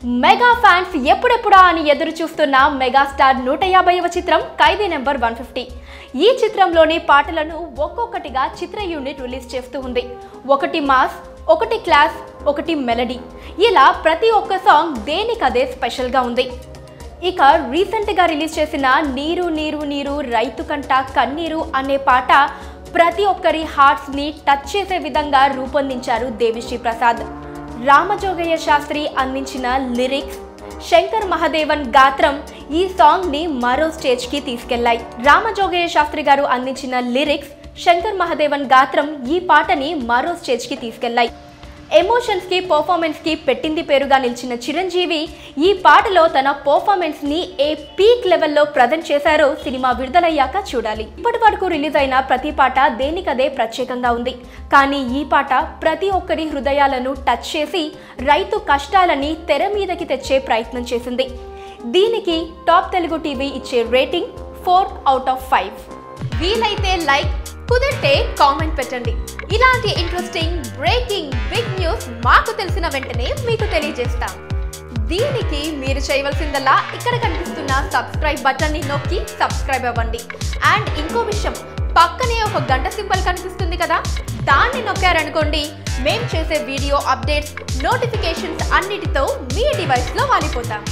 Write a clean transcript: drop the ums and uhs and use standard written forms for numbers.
Mega fans ఎప్పుడెప్పుడా అని ఎదురు చూస్తున్న మెగాస్టార్ 150వ చిత్రం ఖైదీ నెంబర్ 150. ఈ చిత్రంలోని పాటలను ఒక్కొక్కటిగా చిత్ర యూనిట్ రిలీజ్ చేస్తూ ఉంది. ఒకటి మాస్, ఒకటి క్లాస్, ఒకటి మెలడీ, ఇలా ప్రతి ఒక్క సాంగ్ దేనికదే స్పెషల్గా ఉంది. ఇక రీసెంట్గా రిలీజ్ చేసిన నీరు నీరు నీరు రైతు కంట కన్నీరు అనే పాట ప్రతి ఒక్కరి హార్ట్స్ని టచ్ చేసే విధంగా రూపొందించారు దేవిశ్రీ ప్రసాద్. రామజోగయ్య శాస్త్రి అందించిన లిరిక్స్, శంకర్ మహాదేవన్ గాత్రం ఈ సాంగ్ ని మరో స్టేజ్ కి తీసుకెళ్లాయి. రామజోగయ్య శాస్త్రి గారు అందించిన లిరిక్స్, శంకర్ మహాదేవన్ గాత్రం ఈ పాటని మరో స్టేజ్ కి తీసుకెళ్లాయి. ఎమోషన్స్ కి పర్ఫార్మెన్స్ కి పెట్టింది పేరుగా నిలిచిన చిరంజీవి ఈ పాటలో తన పర్ఫార్మెన్స్ ని ఏ పీక్ లెవెల్లో ప్రజెంట్ చేశారో సినిమా విడుదలయ్యాక చూడాలి. ఇప్పటి వరకు రిలీజ్ అయిన ప్రతి పాట దేనికదే ప్రత్యేకంగా ఉంది. కానీ ఈ పాట ప్రతి ఒక్కరి హృదయాలను టచ్ చేసి రైతు కష్టాలని తెర మీదకి తెచ్చే ప్రయత్నం చేసింది. దీనికి టాప్ తెలుగు టీవీ ఇచ్చే రేటింగ్ 4/5. వీలైతే లైక్, కుదిరితే కామెంట్ పెట్టండి. ఇలాంటి ఇంట్రెస్టింగ్ బ్రేకింగ్ బిగ్ న్యూస్ మాకు తెలిసిన వెంటనే మీకు తెలియజేస్తాం. దీనికి మీరు చేయవలసిందల్లా ఇక్కడ కనిపిస్తున్న సబ్స్క్రైబ్ బటన్ ని నొక్కి సబ్స్క్రైబ్ అవ్వండి. అండ్ ఇంకో విషయం, పక్కనే ఒక గంట సింబల్ కనిపిస్తుంది కదా, దాన్ని నొక్కారనుకోండి మేము చేసే వీడియో అప్డేట్స్, నోటిఫికేషన్స్ అన్నిటితో మీ డివైస్లో వాలిపోతాం.